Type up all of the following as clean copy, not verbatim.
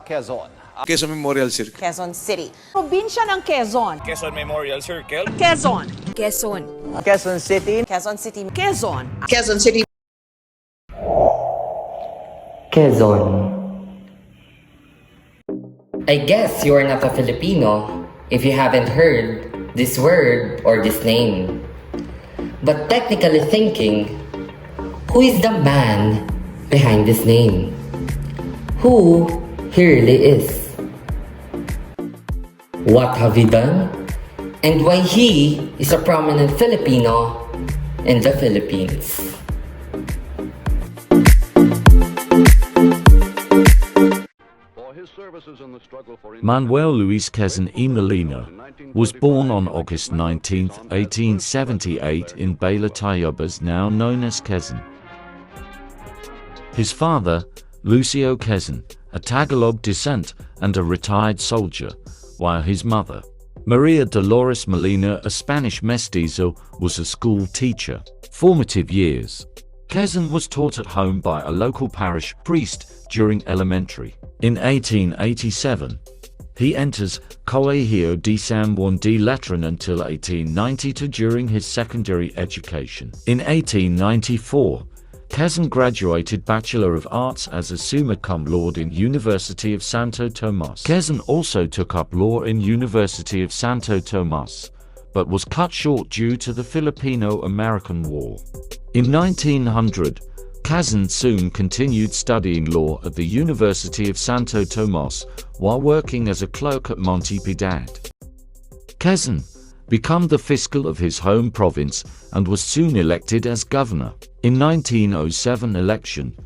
Quezon. Quezon Memorial Circle. Quezon City. Probinsya ng Quezon. Quezon Memorial Circle. Quezon. Quezon. Quezon City. Quezon City. Quezon. Quezon City. Quezon. I guess you are not a Filipino if you haven't heard this word or this name. But technically thinking, who is the man behind this name? Who he really is? What have he done? And why he is a prominent Filipino in the Philippines? Manuel Luis Quezon y Molina was born on August 19, 1878 in Bala Tayubas, now known as Quezon. His father, Lucio Quezon, a Tagalog descent and a retired soldier, while his mother, Maria Dolores Molina, a Spanish mestizo, was a school teacher. Formative years. Quezon was taught at home by a local parish priest during elementary. In 1887, he enters Colegio de San Juan de Letran until 1892 during his secondary education. In 1894, Quezon graduated Bachelor of Arts as a summa cum laude in University of Santo Tomas. Quezon also took up law in University of Santo Tomas, but was cut short due to the Filipino-American War. In 1900, Quezon soon continued studying law at the University of Santo Tomas while working as a clerk at Monte Piedad. Quezon became the fiscal of his home province and was soon elected as governor. In 1907 election,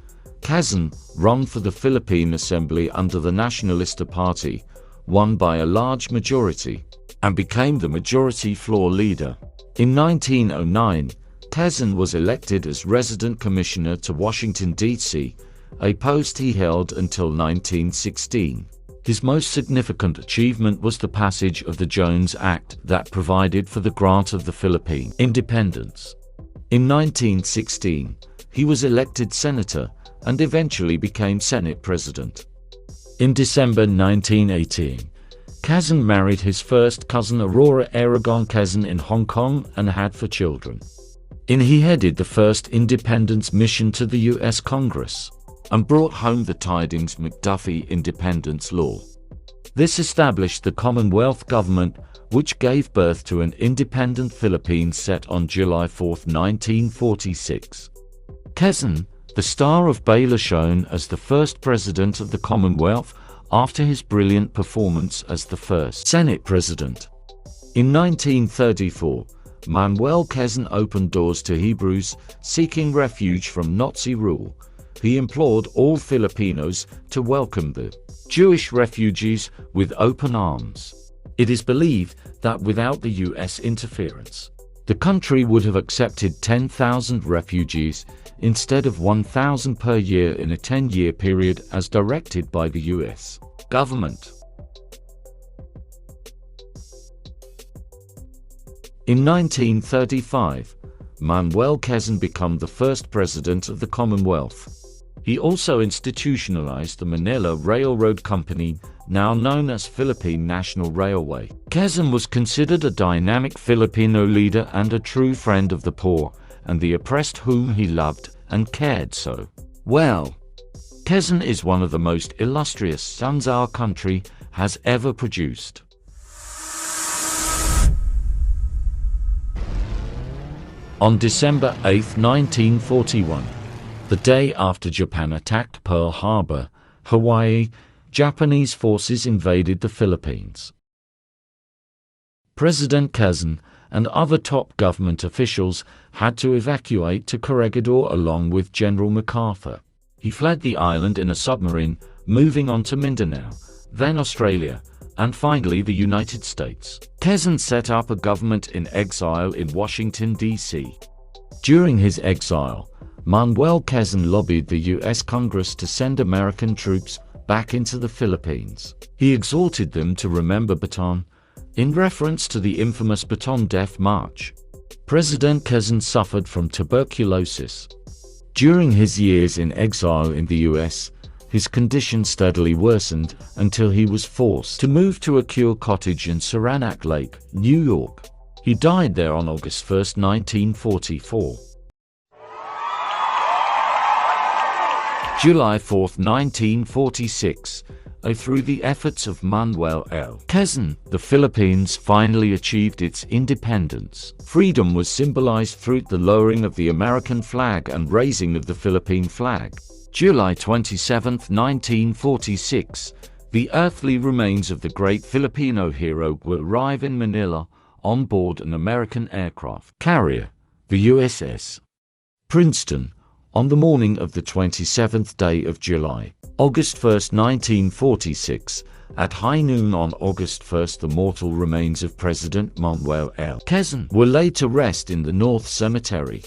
Quezon ran for the Philippine Assembly under the Nacionalista Party, won by a large majority, and became the majority floor leader. In 1909, Quezon was elected as resident commissioner to Washington, D.C., a post he held until 1916. His most significant achievement was the passage of the Jones Act that provided for the grant of the Philippine independence. In 1916, he was elected senator and eventually became Senate president. In December 1918, Quezon married his first cousin Aurora Aragon Quezon in Hong Kong and had 4 children. He headed the first independence mission to the U.S. Congress and brought home the tidings McDuffie Independence Law. This established the Commonwealth government, which gave birth to an independent Philippines set on July 4, 1946. Quezon, the star of Bala, shone as the first president of the Commonwealth after his brilliant performance as the first Senate president. In 1934, Manuel Quezon opened doors to Hebrews seeking refuge from Nazi rule. He implored all Filipinos to welcome the Jewish refugees with open arms. It is believed that without the U.S. interference, the country would have accepted 10,000 refugees instead of 1,000 per year in a 10-year period as directed by the U.S. government. In 1935, Manuel Quezon became the first president of the Commonwealth. He also institutionalized the Manila Railroad Company, now known as Philippine National Railway. Quezon was considered a dynamic Filipino leader and a true friend of the poor and the oppressed, whom he loved and cared so well. Quezon is one of the most illustrious sons our country has ever produced. On December 8, 1941, the day after Japan attacked Pearl Harbor, Hawaii, Japanese forces invaded the Philippines. President Quezon and other top government officials had to evacuate to Corregidor along with General MacArthur. He fled the island in a submarine, moving on to Mindanao, then Australia, and finally the United States. Quezon set up a government in exile in Washington, D.C. During his exile, Manuel Quezon lobbied the U.S. Congress to send American troops back into the Philippines. He exhorted them to remember Bataan, in reference to the infamous Bataan Death March. President Quezon suffered from tuberculosis. During his years in exile in the U.S., His condition steadily worsened until he was forced to move to a cure cottage in Saranac Lake, New York. He died there on August 1, 1944. July 4, 1946. Through the efforts of Manuel L Quezon, the Philippines finally achieved its independence. Freedom was symbolized through the lowering of the American flag and raising of the Philippine flag. July 27, 1946. The earthly remains of the great Filipino hero will arrive in Manila on board an American aircraft carrier, the USS Princeton, on the morning of the 27th day of July, August 1, 1946, at high noon on August 1, the mortal remains of President Manuel L Quezon were laid to rest in the North Cemetery.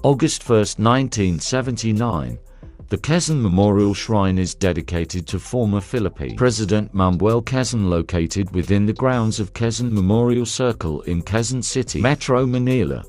August 1, 1979, the Quezon Memorial Shrine is dedicated to former Philippine President Manuel Quezon, located within the grounds of Quezon Memorial Circle in Quezon City, Metro Manila.